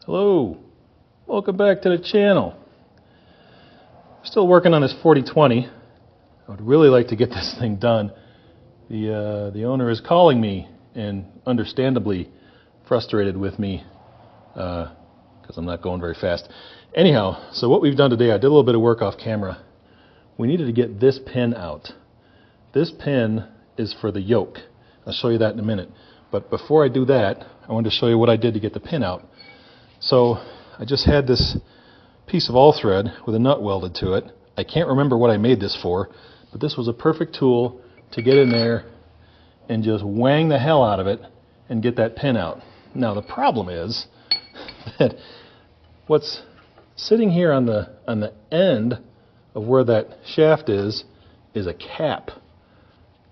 Hello, welcome back to the channel. Still working on this 4020. I would really like to get this thing done. The owner is calling me and understandably frustrated with me because I'm not going very fast. Anyhow, so what we've done today, I did a little bit of work off camera. We needed to get this pin out. This pin is for the yoke. I'll show you that in a minute. But before I do that, I wanted to show you what I did to get the pin out. So I just had this piece of all thread with a nut welded to it. I can't remember what I made this for, but this was a perfect tool to get in there and just wang the hell out of it and get that pin out. Now the problem is that what's sitting here on the end of where that shaft is a cap.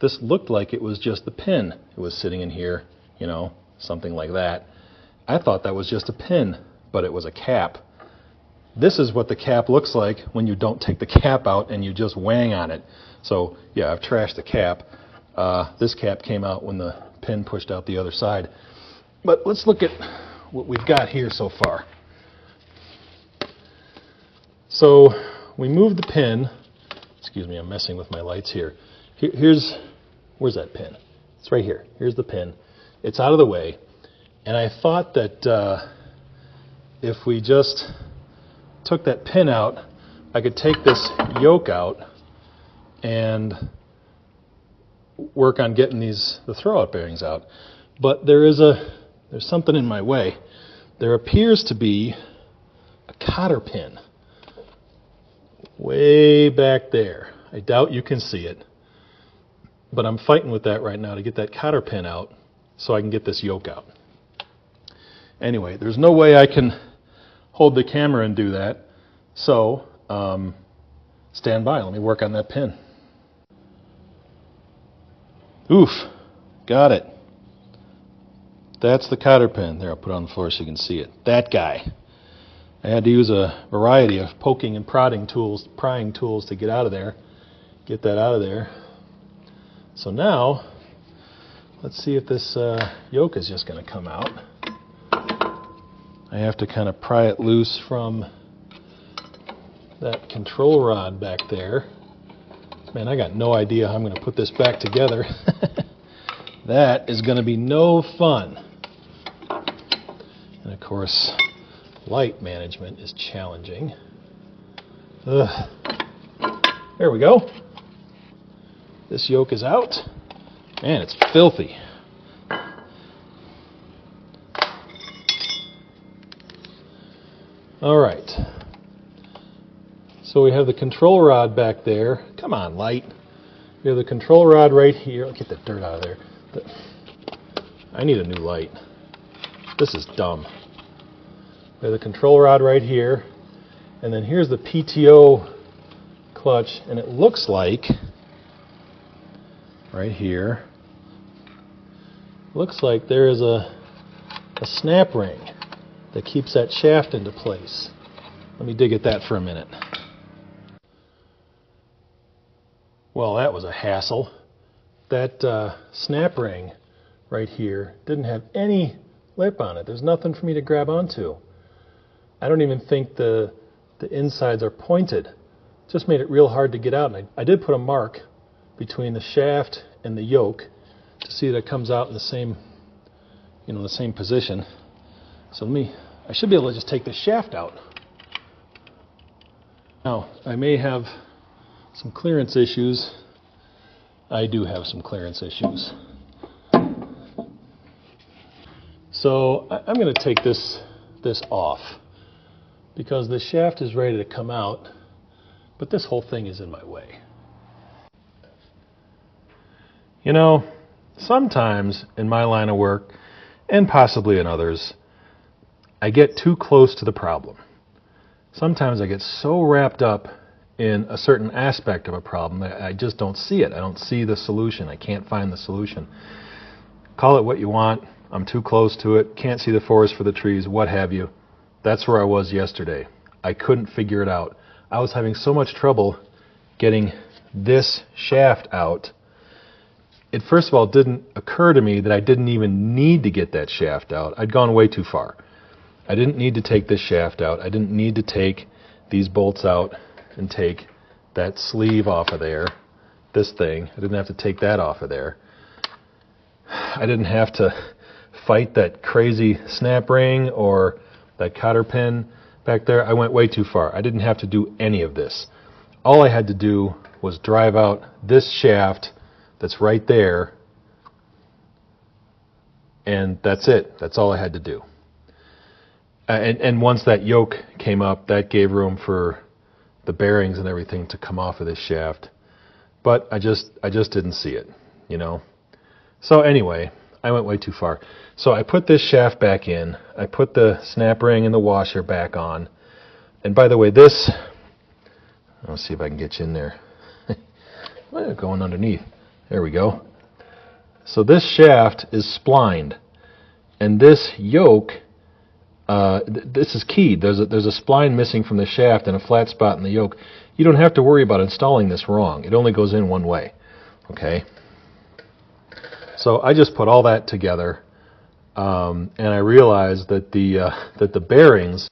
This looked like it was just the pin. It was sitting in here, you know, something like that. I thought that was just a pin, but it was a cap. This is what the cap looks like when you don't take the cap out and you just wang on it. So yeah, I've trashed the cap. This cap came out when the pin pushed out the other side. But let's look at what we've got here so far. So we moved the pin. Excuse me, I'm messing with my lights here. Where's that pin? It's right here. Here's the pin. It's out of the way. And I thought that if we just took that pin out, I could take this yoke out and work on getting the throwout bearings out. But there's something in my way. There appears to be a cotter pin way back there. I doubt you can see it, but I'm fighting with that right now to get that cotter pin out so I can get this yoke out. Anyway, there's no way I can hold the camera and do that, so stand by. Let me work on that pin. Oof, got it. That's the cotter pin. There, I'll put it on the floor so you can see it. That guy. I had to use a variety of poking and prodding tools, prying tools to get out of there. Get that out of there. So now, let's see if this yoke is just going to come out. I have to kind of pry it loose from that control rod back there. Man, I got no idea how I'm going to put this back together. That is going to be no fun. And of course, light management is challenging. Ugh. There we go. This yoke is out. Man, it's filthy. All right. So we have the control rod back there. Come on, light. We have the control rod right here. I'll get the dirt out of there. I need a new light. This is dumb. We have the control rod right here. And then here's the PTO clutch. And it looks like, right here, looks like there is a snap ring that keeps that shaft into place. Let me dig at that for a minute. Well, that was a hassle. That snap ring right here didn't have any lip on it. There's nothing for me to grab onto. I don't even think the insides are pointed. Just made it real hard to get out. And I did put a mark between the shaft and the yoke to see that it comes out in the same, the same position. So I should be able to just take the shaft out. Now, I may have some clearance issues. I do have some clearance issues. So I'm going to take this off because the shaft is ready to come out, but this whole thing is in my way. Sometimes in my line of work, and possibly in others, I get too close to the problem. Sometimes I get so wrapped up in a certain aspect of a problem that I just don't see it. I don't see the solution. I can't find the solution. Call it what you want. I'm too close to it. Can't see the forest for the trees, what have you. That's where I was yesterday. I couldn't figure it out. I was having so much trouble getting this shaft out, it first of all didn't occur to me that I didn't even need to get that shaft out. I'd gone way too far. I didn't need to take this shaft out. I didn't need to take these bolts out and take that sleeve off of there, this thing. I didn't have to take that off of there. I didn't have to fight that crazy snap ring or that cotter pin back there. I went way too far. I didn't have to do any of this. All I had to do was drive out this shaft that's right there, and that's it. That's all I had to do. And once that yoke came up, that gave room for the bearings and everything to come off of this shaft. But I just didn't see it, you know. So anyway, I went way too far. So I put this shaft back in. I put the snap ring and the washer back on. And by the way, this, let's see if I can get you in there. Going underneath. There we go. So this shaft is splined. And this yoke, this is keyed. There's a spline missing from the shaft and a flat spot in the yoke. You don't have to worry about installing this wrong. It only goes in one way. Okay? So I just put all that together, and I realized that the bearings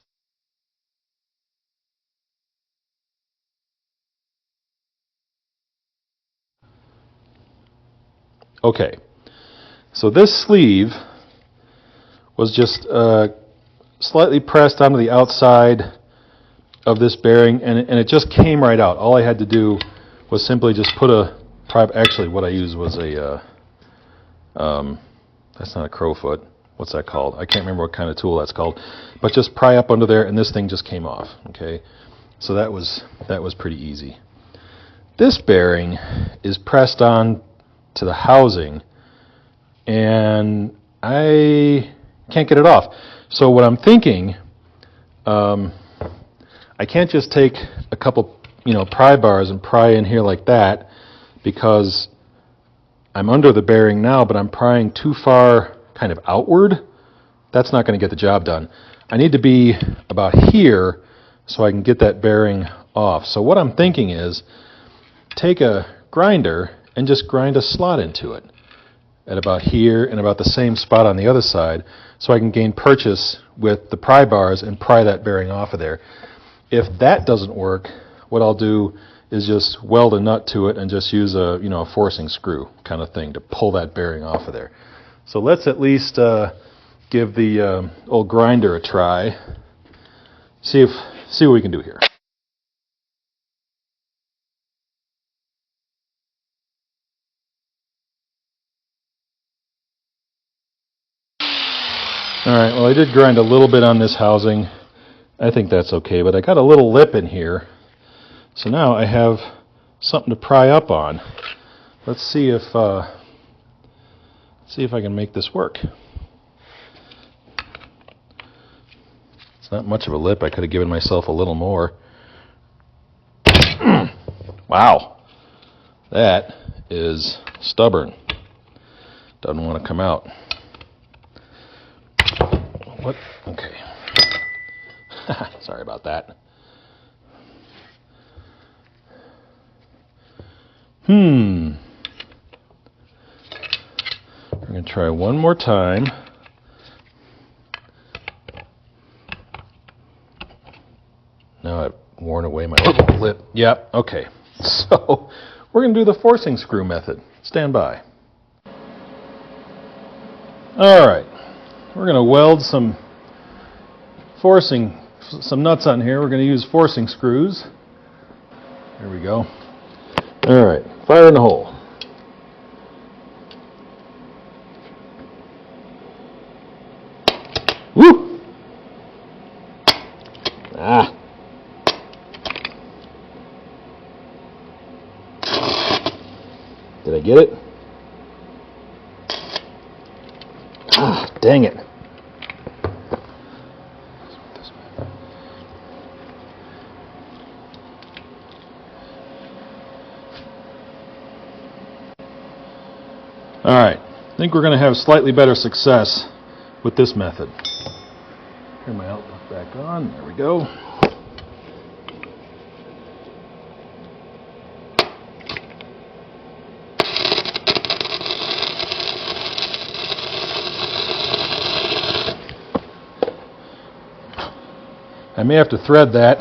okay. So this sleeve was just slightly pressed onto the outside of this bearing, and it just came right out. All I had to do was simply just put actually what I used was a that's not a crowfoot. What's that called? I can't remember what kind of tool that's called. But just pry up under there, and this thing just came off. Okay, so that was pretty easy. This bearing is pressed on to the housing, and I can't get it off. So what I'm thinking, I can't just take a couple, pry bars and pry in here like that, because I'm under the bearing now, but I'm prying too far kind of outward. That's not going to get the job done. I need to be about here so I can get that bearing off. So what I'm thinking is take a grinder and just grind a slot into it at about here and about the same spot on the other side, so I can gain purchase with the pry bars and pry that bearing off of there. If that doesn't work, what I'll do is just weld a nut to it and just use a forcing screw kind of thing to pull that bearing off of there. So let's at least give the old grinder a try. See what we can do here. All right, well, I did grind a little bit on this housing. I think that's okay, but I got a little lip in here. So now I have something to pry up on. Let's see if I can make this work. It's not much of a lip. I could have given myself a little more. Wow, that is stubborn. Doesn't want to come out. What? Okay. Sorry about that. We're going to try one more time. Now I've worn away my little lip. Yep, okay. So we're going to do the forcing screw method. Stand by. All right. We're going to weld some nuts on here. We're going to use forcing screws. There we go. All right, fire in the hole. Woo! Ah. Did I get it? Ah, dang it. All right, I think we're going to have slightly better success with this method. Turn my outlook back on. There we go. I may have to thread that.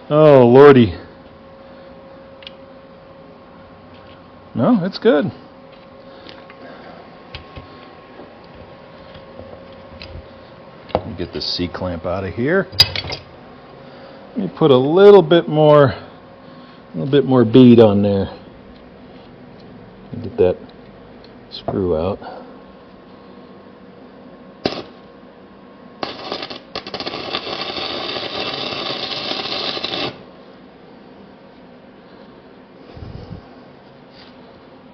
Oh, lordy. No, it's good. Let me get the C-clamp out of here. Let me put a little bit more bead on there. Get that screw out.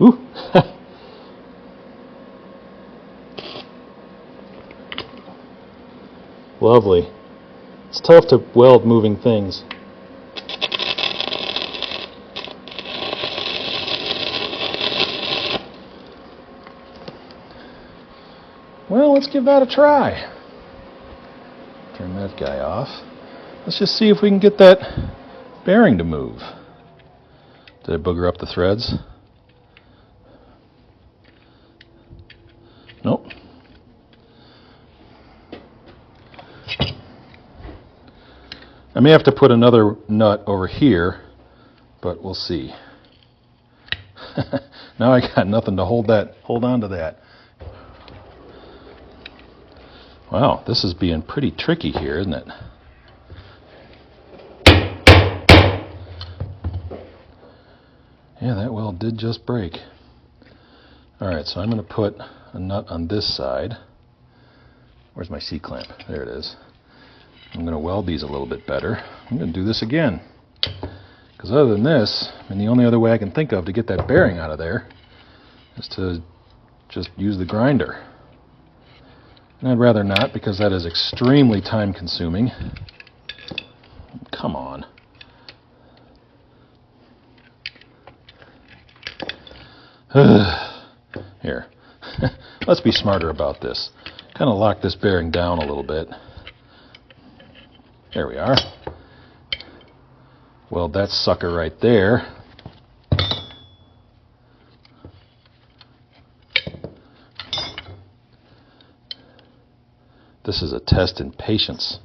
Ooh. Lovely. It's tough to weld moving things. Well, let's give that a try. Turn that guy off. Let's just see if we can get that bearing to move. Did I booger up the threads? Nope. I may have to put another nut over here, but we'll see. Now I got nothing to hold on to that. Wow, this is being pretty tricky here, isn't it? Yeah, that weld did just break. Alright, so I'm going to put a nut on this side. Where's my C-clamp? There it is. I'm going to weld these a little bit better. I'm going to do this again. Because other than this, I mean, the only other way I can think of to get that bearing out of there is to just use the grinder. And I'd rather not, because that is extremely time consuming. Come on. Here. Let's be smarter about this. Kind of lock this bearing down a little bit. There we are. Weld that sucker right there. This is a test in patience.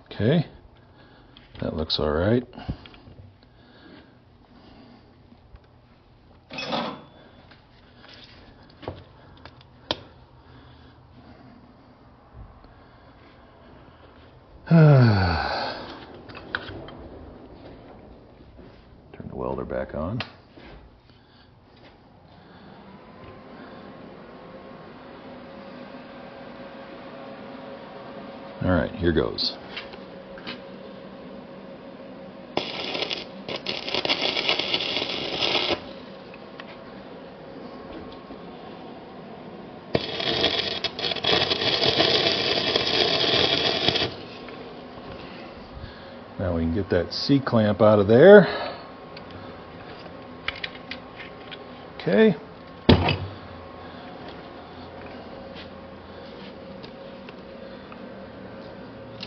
Okay, that looks all right. Turn the welder back on. All right, here goes. Now we can get that C-clamp out of there. Okay.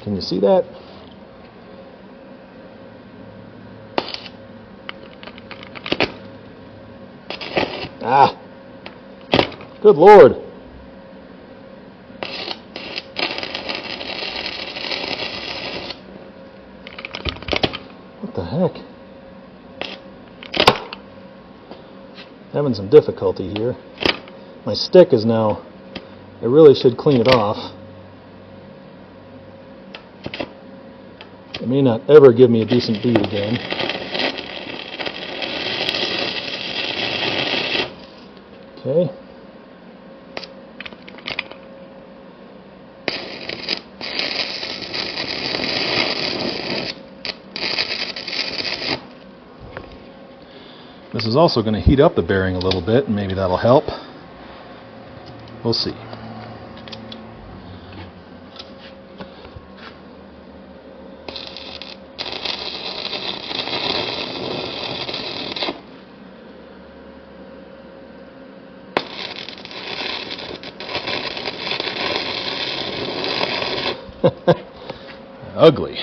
Can you see that? Ah! Good Lord! What the heck? Having some difficulty here. My stick is now, I really should clean it off. It may not ever give me a decent bead again. Okay. This is also going to heat up the bearing a little bit, and maybe that'll help. We'll see. Ugly.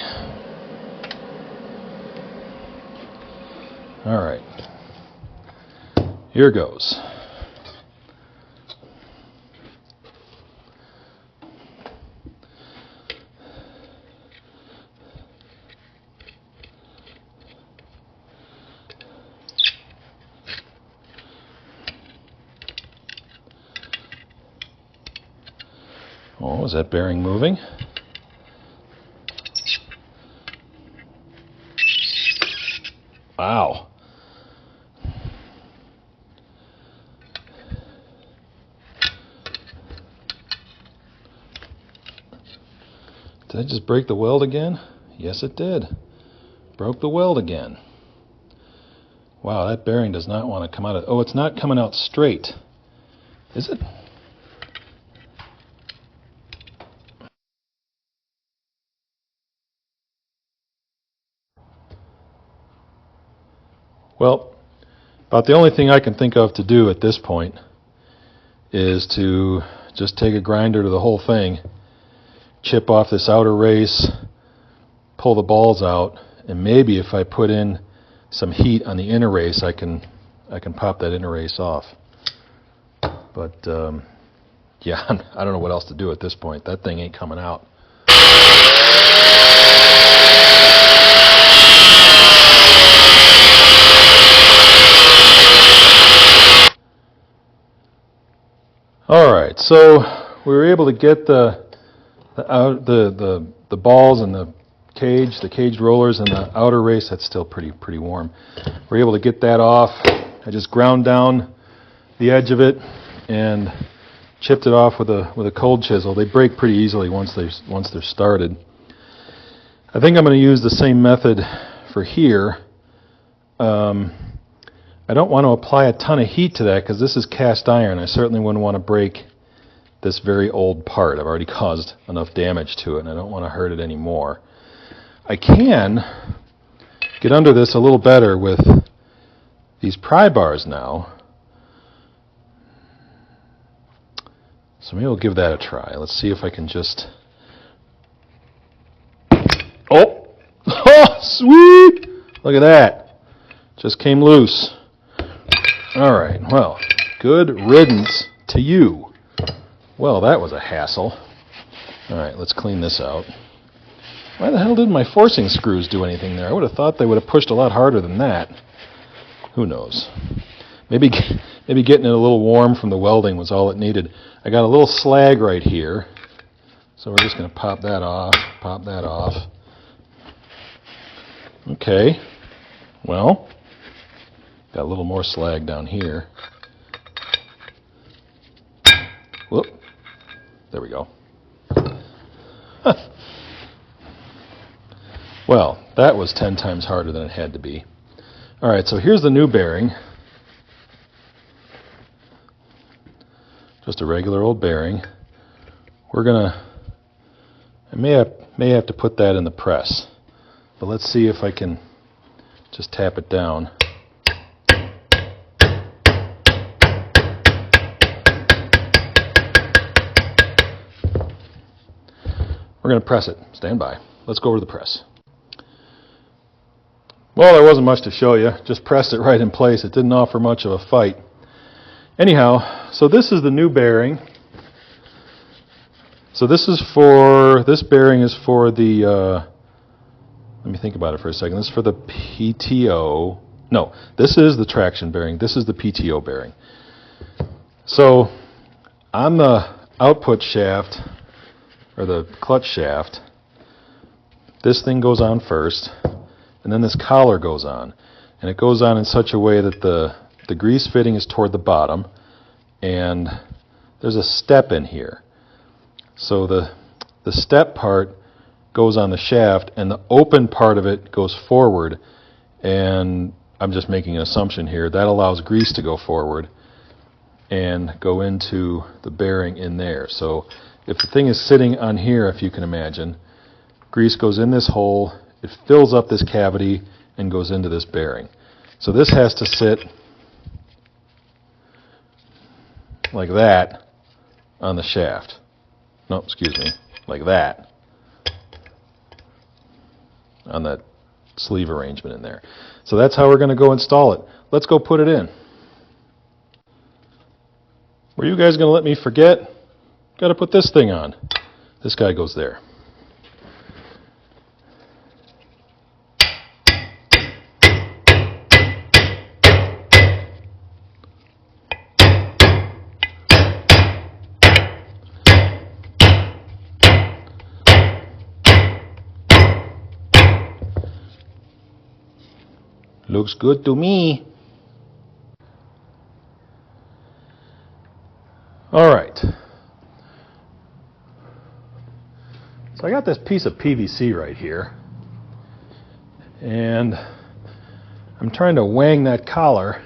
All right. Here goes. Was that bearing moving? Wow. Did I just break the weld again? Yes, it did. Broke the weld again. Wow, that bearing does not want to come out of... Oh, it's not coming out straight. Is it? Well, about the only thing I can think of to do at this point is to just take a grinder to the whole thing, chip off this outer race, pull the balls out, and maybe if I put in some heat on the inner race, I can pop that inner race off. But yeah, I don't know what else to do at this point. That thing ain't coming out. Alright, so we were able to get the balls and the caged rollers and the outer race. That's still pretty warm. We're able to get that off. I just ground down the edge of it and chipped it off with a cold chisel. They break pretty easily once they're started. I think I'm going to use the same method for here. I don't want to apply a ton of heat to that because this is cast iron. I certainly wouldn't want to break this very old part. I've already caused enough damage to it and I don't want to hurt it anymore. I can get under this a little better with these pry bars now. So maybe we'll give that a try. Let's see if I can just... Oh! Oh, sweet! Look at that. Just came loose. Alright, well, good riddance to you. Well, that was a hassle. Alright, let's clean this out. Why the hell didn't my forcing screws do anything there? I would have thought they would have pushed a lot harder than that. Who knows? Maybe getting it a little warm from the welding was all it needed. I got a little slag right here, so we're just going to pop that off. Okay, well, got a little more slag down here. Whoop, there we go. Huh. Well, that was 10 times harder than it had to be. Alright, so here's the new bearing. Just a regular old bearing. I may have to put that in the press, but let's see if I can just tap it down. We're going to press it. Stand by. Let's go over to the press. Well, there wasn't much to show you. Just pressed it right in place. It didn't offer much of a fight. Anyhow, so this is the new bearing. So this bearing is for the, let me think about it for a second. This is for the PTO. No, this is the traction bearing. This is the PTO bearing. So on the output shaft, or the clutch shaft, this thing goes on first, and then this collar goes on. And it goes on in such a way that the grease fitting is toward the bottom, and there's a step in here. So the step part goes on the shaft, and the open part of it goes forward, and I'm just making an assumption here, that allows grease to go forward and go into the bearing in there. So if the thing is sitting on here, if you can imagine, grease goes in this hole, it fills up this cavity and goes into this bearing. So this has to sit like that on the shaft. No, excuse me, like that on that sleeve arrangement in there. So that's how we're going to go install it. Let's go put it in. Were you guys going to let me forget? Got to put this thing on. This guy goes there. Looks good to me. All right. So I got this piece of PVC right here, and I'm trying to wang that collar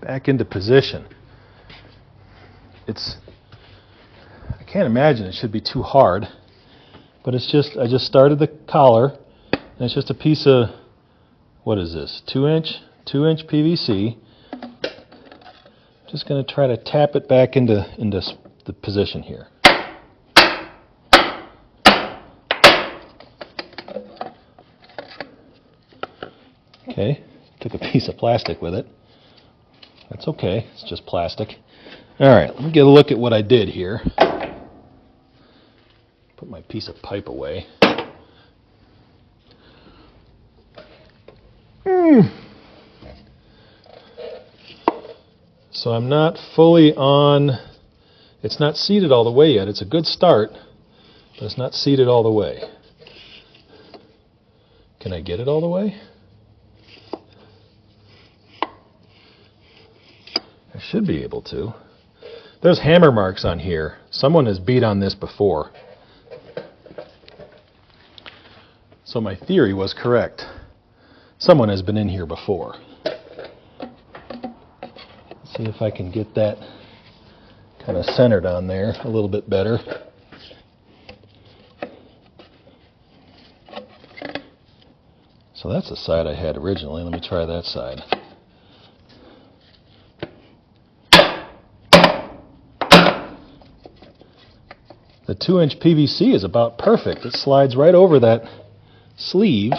back into position. I can't imagine it should be too hard, but I just started the collar, and it's just a piece of, what is this, 2-inch PVC. Just going to try to tap it back into the position here. Okay, took a piece of plastic with it. That's okay, it's just plastic. Alright, let me get a look at what I did here. Put my piece of pipe away. So I'm not fully on, it's not seated all the way yet. It's a good start, but it's not seated all the way. Can I get it all the way? I should be able to. There's hammer marks on here. Someone has beat on this before. So my theory was correct. Someone has been in here before. Let's see if I can get that kind of centered on there a little bit better. So that's the side I had originally. Let me try that side. The 2-inch PVC is about perfect. It slides right over that sleeve.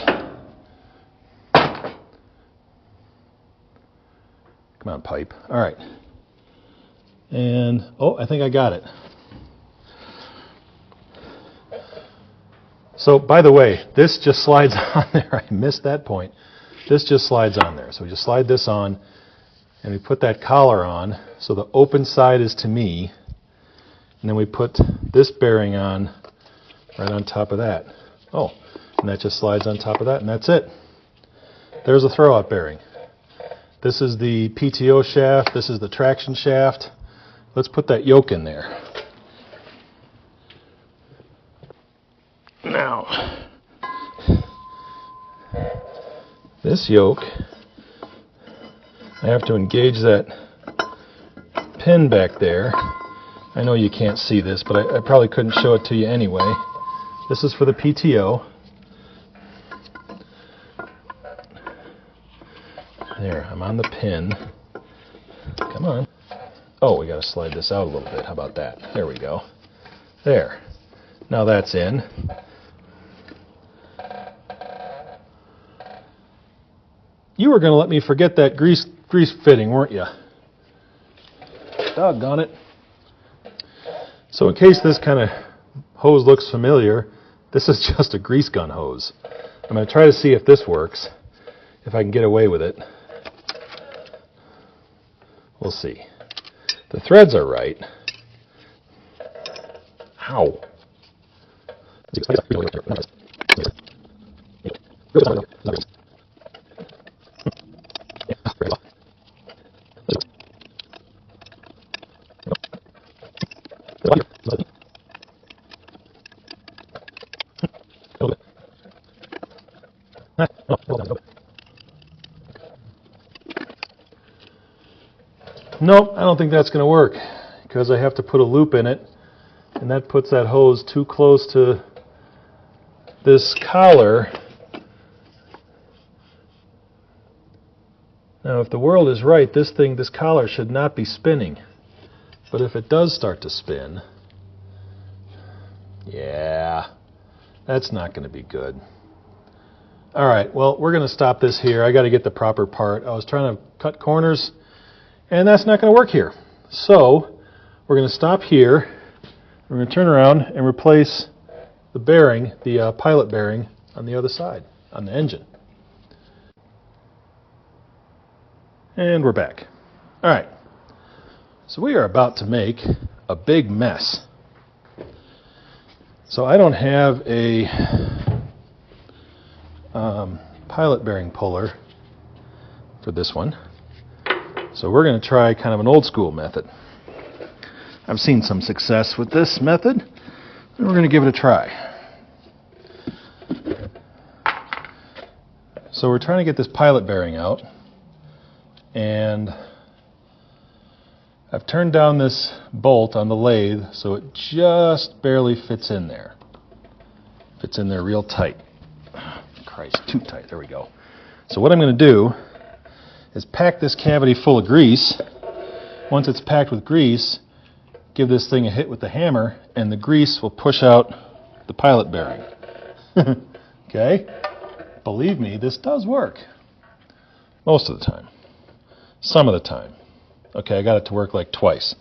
Come on, pipe. All right. And, oh, I think I got it. So, by the way, this just slides on there. I missed that point. This just slides on there. So we just slide this on, and we put that collar on, so the open side is to me. And then we put this bearing on right on top of that. Oh, and that just slides on top of that, and that's it. There's a throwout bearing. This is the PTO shaft. This is the traction shaft. Let's put that yoke in there. Now, this yoke, I have to engage that pin back there. I know you can't see this, but I probably couldn't show it to you anyway. This is for the PTO. There, I'm on the pin. Come on. Oh, we got to slide this out a little bit. How about that? There we go. There. Now that's in. You were going to let me forget that grease fitting, weren't you? Doggone it. So in case this kind of hose looks familiar, this is just a grease gun hose. I'm going to try to see if this works, if I can get away with it. We'll see. The threads are right. Ow. Nope, I don't think that's going to work because I have to put a loop in it, and that puts that hose too close to this collar. Now, if the world is right, this collar should not be spinning. But if it does start to spin, yeah, that's not going to be good. All right, well, we're going to stop this here. I got to get the proper part. I was trying to cut corners, and that's not going to work here. So we're going to stop here. We're going to turn around and replace the bearing, the pilot bearing, on the other side, on the engine. And we're back. All right. So we are about to make a big mess. So I don't have a pilot bearing puller for this one. So we're going to try kind of an old school method. I've seen some success with this method, and we're going to give it a try. So we're trying to get this pilot bearing out, and I've turned down this bolt on the lathe so it just barely fits in there. Fits in there real tight. Christ, too tight. There we go. So what I'm going to do is pack this cavity full of grease. Once it's packed with grease, give this thing a hit with the hammer, and the grease will push out the pilot bearing. Okay? Believe me, this does work. Most of the time. Some of the time. Okay, I got it to work like twice.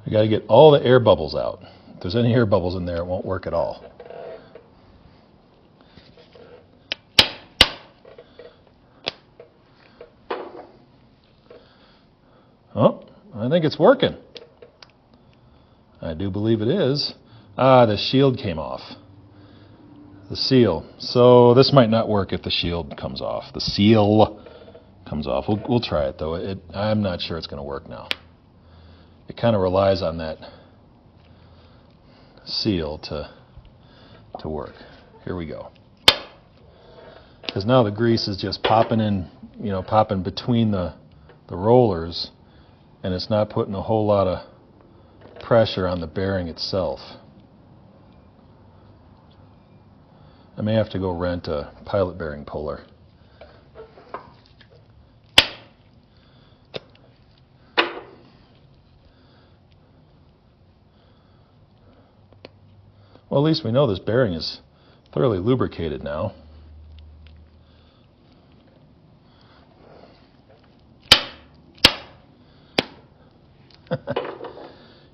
I got to get all the air bubbles out. If there's any air bubbles in there, it won't work at all. Oh, I think it's working. I do believe it is. Ah, the shield came off. The seal. So this might not work if the shield comes off. The seal comes off. We'll try it though. I'm not sure it's going to work now. It kind of relies on that seal to work. Here we go. Because now the grease is just popping in, popping between the rollers, and it's not putting a whole lot of pressure on the bearing itself. I may have to go rent a pilot bearing puller. Well, at least we know this bearing is thoroughly lubricated now.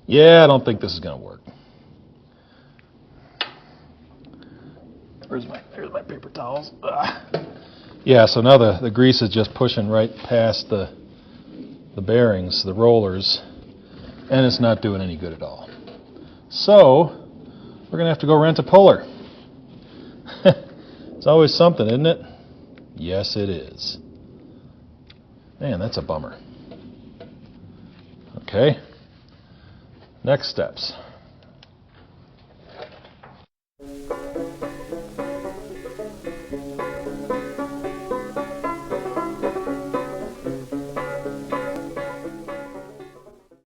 Yeah, I don't think this is going to work. Here's my paper towels. Yeah, so now the grease is just pushing right past the bearings, the rollers, and it's not doing any good at all. So we're going to have to go rent a puller. It's always something, isn't it? Yes, it is. Man, that's a bummer. Okay. Next steps.